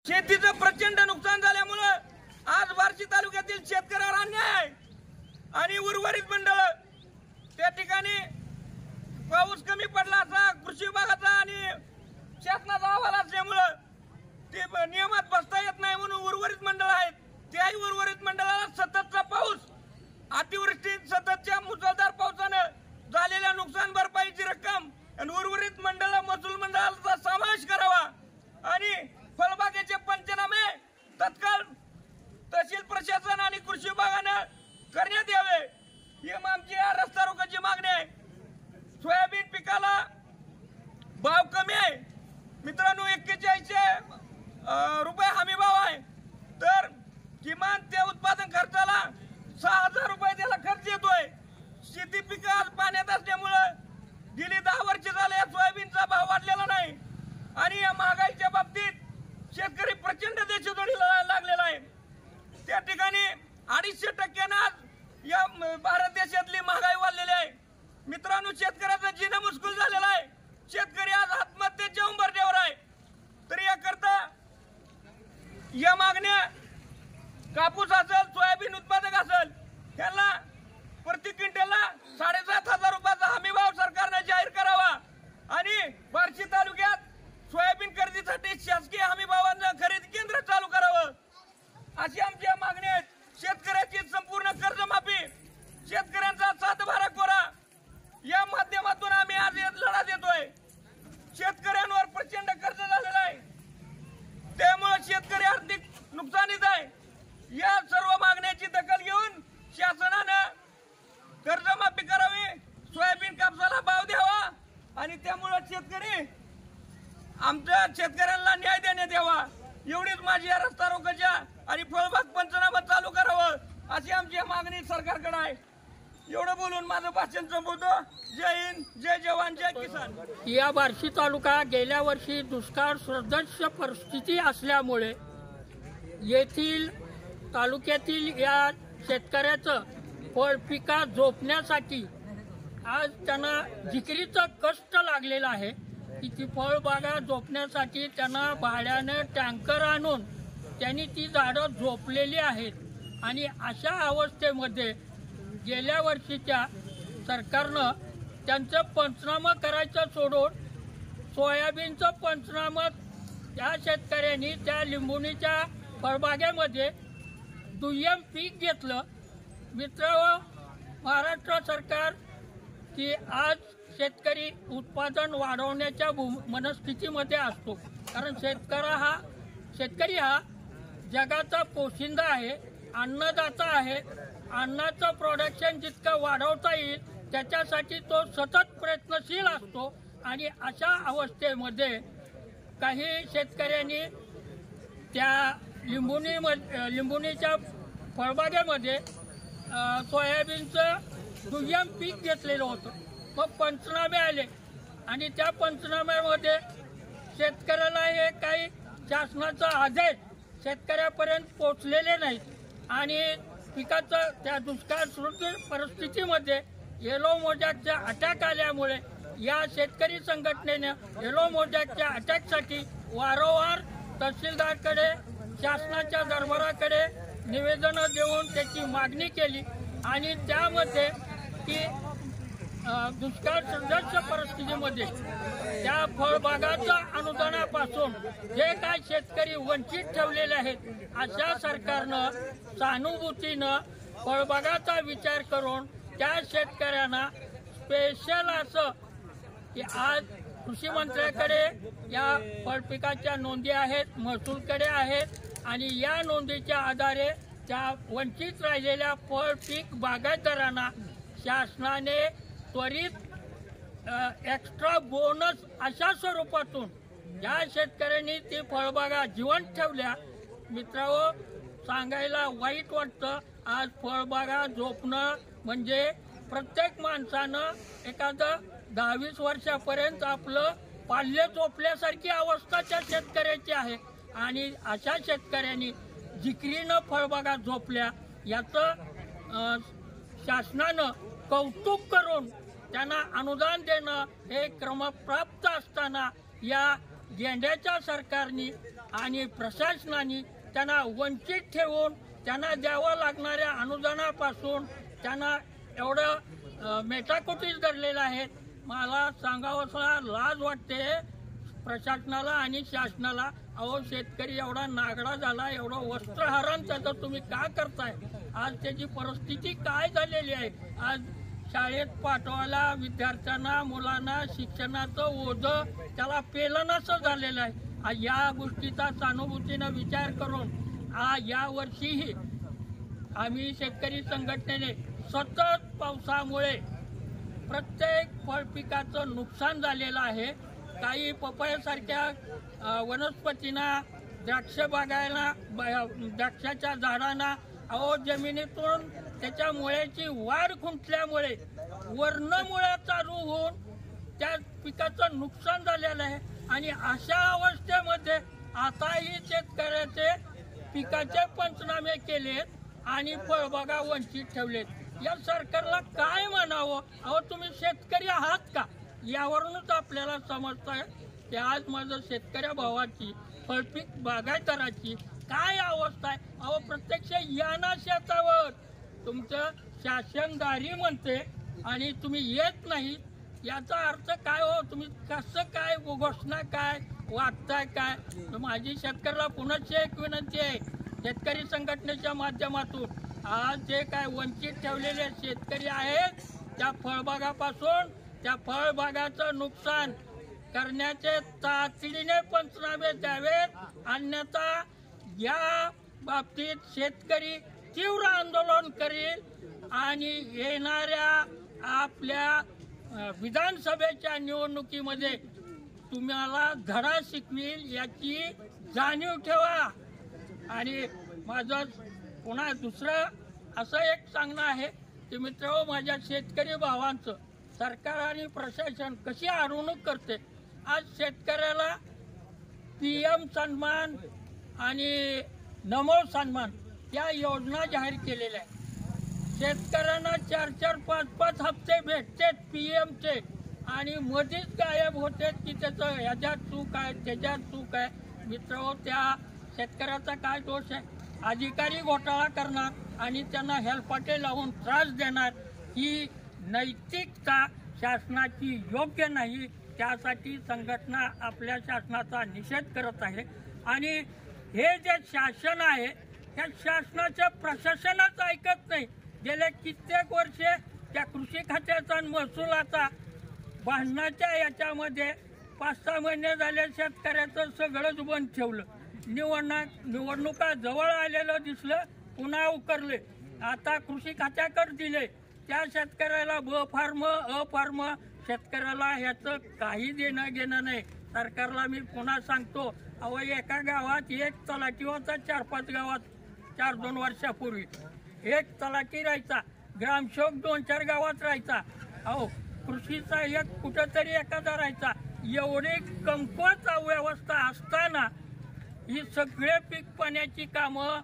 शेतीचं प्रचंड नुकसान झाल्यामुळे आज बार्शी तालुक्यातील शेतकऱ्यावर अन्याय आहे आणि उर्वरित मंडळ त्या ठिकाणी पाऊस कमी पडला असा कृषी विभागाचा आणि शासनाचा अहवाल असल्यामुळे ते नियमात बसता येत नाही म्हणून उर्वरित मंडळ आहेत. त्याही उर्वरित मंडळाला सततचा पाऊस, अतिवृष्टी, सततच्या मुसळधार पावसानं झालेल्या नुकसान भरपाईची रक्कम आणि उर्वरित मंडळ महसूल मंडळाचा समावेश करावा आणि फळबागेचे पंचनामे तत्काळ तहसील प्रशासन आणि कृषी विभागानं करण्यात यावे ही आमची रस्ता रोकोची मागणी आहे. सोयाबीन पिकाला भाव कमी आहे मित्रांनो, 4100 रुपये हमी भाव आहे, तर किमान त्या उत्पादन खर्चाला 6000 रुपये त्याला खर्च येतोय. शेती पिकं आज पाण्यात असल्यामुळे गेली 10 वर्ष झाले सोयाबीनचा भाव वाढलेला नाही आणि या महागाईच्या बाबतीत शेतकरी प्रचंड देशोधडीला लागलेला आहे. त्या ठिकाणी 250% आज या भारत देशातली महागाई वाढलेली आहे. मित्रांनो, शेतकऱ्याचं जीणं मुश्किल झालेलं आहे. शेतकरी आज आत्महत्येच्या उंबरठ्यावर आहे. तर याकरता या मागण्या कापूस असेल, सोयाबीन उत्पादक असेल, त्यांना प्रति क्विंटलला 7500 रुपयाचा हमी भाव सरकारने जाहीर करावा आणि बार्शी तालुक्यात सोयाबीन खरेदीसाठी शासकीय हमी भावानं खरेदी केंद्र चालू करावं अशी आमच्या मागण्या आहेत. शेतकऱ्याची संपूर्ण कर्जमाफी, शेतकऱ्यांचा सातबारा कोरा या माध्यमातून आम्ही आज लढा देतोय. शेतकऱ्यांवर प्रचंड कर्ज झालेलं आहे, त्यामुळे शेतकरी आर्थिक नुकसानीत आहे. या सर्व मागण्याची दखल घेऊन शासनानं कर्जमाफी करावी, सोयाबीन कापसाला भाव द्यावा आणि त्यामुळे शेतकरी आमच्या शेतकऱ्यांना न्याय देण्यात यावा. एवढीच माझी या रस्ता रोकोच्या आणि फळबाग पंचनामा चालू करावं अशी आमची मागणी सरकारकडे आहे. एवढं बोलून माझं भाषण संपवतो. जय हिंद, जय जवान, जय किसान. या बार्शी तालुका गेल्या वर्षी दुष्काळ सदृश परिस्थिती असल्यामुळे येथील तालुक्यातील या शेतकऱ्याचं फळ पिका जोपण्यासाठी आज त्यांना जिकिरीचं कष्ट लागलेलं आहे की ती फळबागा जोपण्यासाठी त्यांना भाड्यानं टँकर आणून त्यांनी ती झाडं झोपलेली आहेत आणि अशा अवस्थेमध्ये गेल्या वर्षीच्या सरकारनं त्यांचं पंचनामा करायचं सोडून सोयाबीनचं पंचनामा त्या शेतकऱ्यांनी त्या लिंबुणीच्या फळबागेमध्ये दुय्यम पीक घेतलं. मित्रांनो, महाराष्ट्र सरकार की आज शेतकरी उत्पादन वाढवण्याच्या मनस्थितीमध्ये असतो, कारण शेतकरी हा जगाचा पोशिंदा आहे, अन्नदाता आहे. अन्नाचं प्रोडक्शन जितकं वाढवता येईल त्याच्यासाठी तो सतत प्रयत्नशील असतो आणि अशा अवस्थेमध्ये काही शेतकऱ्यांनी त्या लिंबुणीच्या फळबागेमध्ये सोयाबीनचं दुय्यम पीक घेतलेलं होतं. मग पंचनामे आले आणि त्या पंचनाम्यामध्ये शेतकऱ्याला हे काही शासनाचा आदेश शेतकऱ्यापर्यंत पोहोचलेले नाहीत आणि पिकाचं त्या दुष्काळ सदृश परिस्थितीमध्ये येलो मोजॅकचा अटॅक आल्यामुळे या शेतकरी संघटनेनं येलो मोजॅकच्या अटॅकसाठी वारंवार तहसीलदारकडे, शासनाच्या दरबाराकडे निवेदनं देऊन त्याची मागणी केली आणि त्यामध्ये की दुष्काळ सदृश परिस्थितीमध्ये त्या फळबागाच्या अनुदानापासून जे काय शेतकरी वंचित ठेवलेले आहेत अशा सरकारनं सहानुभूतीनं फळबागाचा विचार करून त्या शेतकऱ्यांना स्पेशल असं की आज कृषी मंत्र्याकडे या फळपिकाच्या नोंदी आहेत, महसूलकडे आहेत आणि या नोंदीच्या आधारे त्या वंचित राहिलेल्या फळपीक बागायतदारांना शासनाने त्वरित एक्स्ट्रा बोनस अशा स्वरूपातून या शेतकऱ्यांनी ती फळबागा जिवंत ठेवल्या. मित्रांनो, सांगायला वाईट वाटतं, आज फळबागा झोपणं म्हणजे प्रत्येक माणसानं एखादं 10-20 वर्षापर्यंत आपलं पाल्य झोपल्यासारखी अवस्था त्या शेतकऱ्याची आहे आणि अशा शेतकऱ्यांनी जिकिरीनं फळबागा झोपल्या याचं शासनानं कौतुक करून त्यांना अनुदान देणं हे क्रमप्राप्त असताना या गेंड्याच्या सरकारने आणि प्रशासनाने त्यांना वंचित ठेवून त्यांना द्यावं लागणाऱ्या अनुदानापासून त्यांना एवढं मेटाकुटीस धरलेलं आहे. मला सांगावंसं लाज वाटते प्रशासनाला आणि शासनाला. अहो, शेतकरी एवढा नागडा झाला, एवढं वस्त्रहरण त्याचं तुम्ही का करताय? आज त्याची परिस्थिती काय झालेली आहे? आज शाळेत पाठवायला विद्यार्थ्यांना, मुलांना शिक्षणाचं ओझं त्याला पेलनाचं झालेलं आहे. या गोष्टीचा सहानुभूतीनं विचार करून या वर्षीही आम्ही शेतकरी संघटनेने सतत पावसामुळे प्रत्येक फळपिकाचं नुकसान झालेलं आहे. काही पपयासारख्या वनस्पतींना, द्राक्ष बागायला, द्राक्षाच्या झाडांना अहो जमिनीतून त्याच्या मुळ्याची वाढ खुंटल्यामुळे वर्णमुळ्या चालू होऊन त्या पिकाचं नुकसान झालेलं आहे. आणि अशा अवस्थेमध्ये आताही शेतकऱ्याचे पिकाचे पंचनामे केलेत आणि फळबागा वंचित ठेवलेत. या सरकारला काय म्हणावं? अहो, तुम्ही शेतकरी आहात का? यावरूनच आपल्याला समजतंय की आज माझं शेतकऱ्या भावाची, फळपीक बागायतदाराची काय अवस्था आहे. अहो, प्रत्यक्ष या ना शेतावर. तुमचं शासनदारी म्हणते आणि तुम्ही येत नाही. याचा अर्थ काय हो? तुम्ही कसं काय घोषणा काय वाटताय काय? माझी शेतकऱ्याला पुन्हा एक विनंती आहे, शेतकरी संघटनेच्या माध्यमातून आज जे काय वंचित ठेवलेले शेतकरी आहेत त्या फळबागापासून, त्या फळबागाचं नुकसान करण्याचे तातडीने पंचनामे द्यावेत. अन्यथा या बाबतीत शेतकरी तीव्र आंदोलन करील आणि येणाऱ्या आपल्या विधानसभेच्या निवडणुकीमध्ये तुम्हाला धडा शिकवील याची जाणीव ठेवा. आणि माझं पुन्हा दुसरं असं एक सांगणं आहे की मित्र, माझ्या शेतकरी भावांचं सरकार आणि प्रशासन कशी अडवणूक करते. आज शेतकऱ्याला PM सन्मान आणि नमो सन्मान या योजना जाहीर केलेल्या आहेत. शेतकऱ्यांना 4-4, 5-5 हप्ते भेटतात PMचे आणि मध्येच गायब होते की त्याचं ह्याच्यात चूक आहे, त्याच्यात चूक आहे. मित्र, त्या शेतकऱ्याचा काय दोष आहे? अधिकारी घोटाळा करणार आणि त्यांना हेलपाटे लावून त्रास देणार ही नैतिकता शासनाची योग्य नाही. त्यासाठी संघटना आपल्या शासनाचा निषेध करत आहे. आणि हे जे शासन आहे त्या शासनाच्या प्रशासनाच ऐकत नाही. गेल्या कित्येक वर्षे त्या कृषी खात्याचा आणि महसुलाचा भांडणाच्या याच्यामध्ये 5-6 महिने झाले शेतकऱ्याचं सगळंच बंद ठेवलं. निवडणुका जवळ आलेलं दिसलं, पुन्हा उकरले. आता कृषी खात्याकडे दिले. त्या शेतकऱ्याला ब फार्म, अ फार्म, शेतकऱ्याला ह्याचं काही देणं घेणं नाही. सरकारला मी पुन्हा सांगतो, अहो, एका गावात एक तलाठी होता. 4-5 गावात 4-2 वर्षापूर्वी एक तलाठी राहायचा. ग्रामसेवक 2-4 गावात राहायचा. अहो, कृषीचा एक कुठंतरी एखादा राहायचा. एवढी कमकुवत व्यवस्था असताना ही सगळे पीक पाण्याची कामं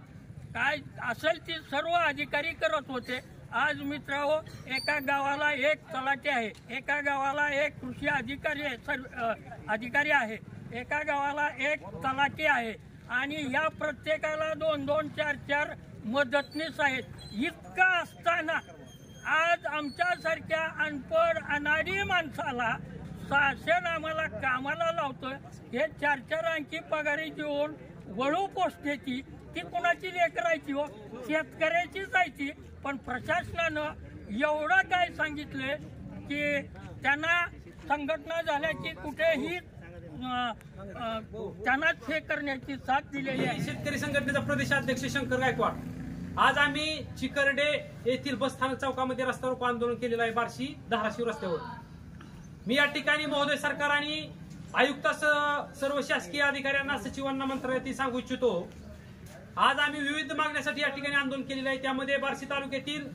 काय असेल ती सर्व अधिकारी करत होते. आज मित्रांनो, एका गावाला एक तलाठी आहे, एका गावाला एक कृषी अधिकारी आहे, एका गावाला एक तलाठी आहे आणि या प्रत्येकाला 2-2, 4-4 मदतनीस आहेत. इतका असताना आज आमच्यासारख्या अनपढ अनाडी माणसाला शासन आम्हाला कामाला लावतोय. हे 4-4 अंकी पगारी देऊन वळू पोस्टेची ती कुणाची लेकरायची हो? शेतकऱ्याचीच आहे ती. पण प्रशासनानं एवढं काय सांगितलंय की त्यांना संघटना झाल्याची कुठेही त्यांनाच हे करण्याची साथ दिलेली आहे. शेतकरी संघटनेचा प्रदेशाध्यक्ष शंकर गायकवाड, आज आम्ही चिकरडे येथील बसस्थानक चौकामध्ये रस्ता रोको आंदोलन केलेलं आहे, बार्शी धाराशिव रस्त्यावर. मी या ठिकाणी महोदय सरकार आणि आयुक्त सर्व शासकीय अधिकाऱ्यांना, सचिवांना, मंत्र्यांना सांगू इच्छितो, आज आम्ही विविध मागण्यासाठी या ठिकाणी आंदोलन केलेलं आहे. त्यामध्ये बार्शी तालुक्यातील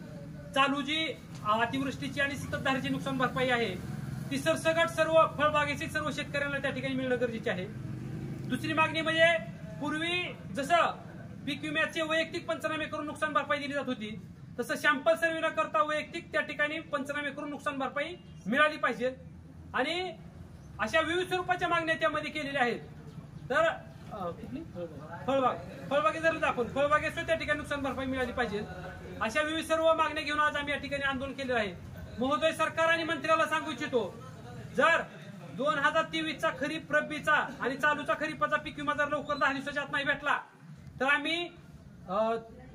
चालू जी अतिवृष्टीची आणि सततधारीची नुकसान भरपाई आहे ती सरसकट सर्व फळबागेची सर्व शेतकऱ्यांना त्या ठिकाणी मिळणं गरजेचे आहे. दुसरी मागणी म्हणजे पूर्वी जसं पीक विम्याचे वैयक्तिक पंचनामे करून नुकसान भरपाई दिली जात होती, तसं सॅम्पल सर्व्हे न करता वैयक्तिक त्या ठिकाणी पंचनामे करून नुकसान भरपाई मिळाली पाहिजे. आणि अशा विविध स्वरूपाच्या मागण्या त्यामध्ये केलेल्या आहेत. तर फळबागे जर दाखवून फळबागेस त्या ठिकाणी नुकसान भरपाई मिळाली पाहिजे, अशा विविध सर्व मागण्या घेऊन आज आम्ही या ठिकाणी आंदोलन केलेलं आहे. महोदय, सरकार आणि मंत्र्याला सांगू इच्छितो, जर 2023चा खरीप रब्बीचा आणि चालूचा खरीपाचा पीक विमा जर लवकर 10 दिवसाच्या आत नाही भेटला तर आम्ही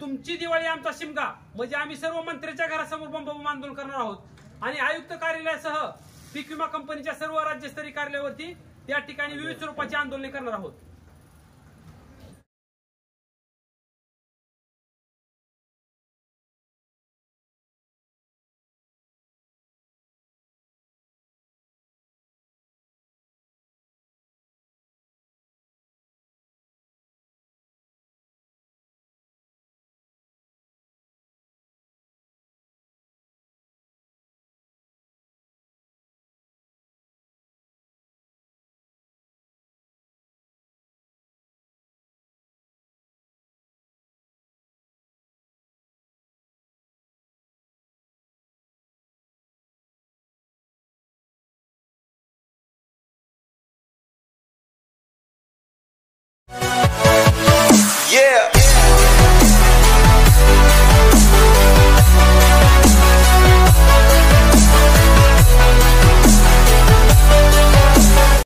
तुमची दिवाळी आमचा शिमगा म्हणजे आम्ही सर्व मंत्र्यांच्या घरासमोर बंब आंदोलन करणार आहोत आणि आयुक्त कार्यालयासह पीक विमा कंपनीच्या सर्व राज्यस्तरीय कार्यालयावरती त्या ठिकाणी विविध स्वरूपाची आंदोलने करणार आहोत.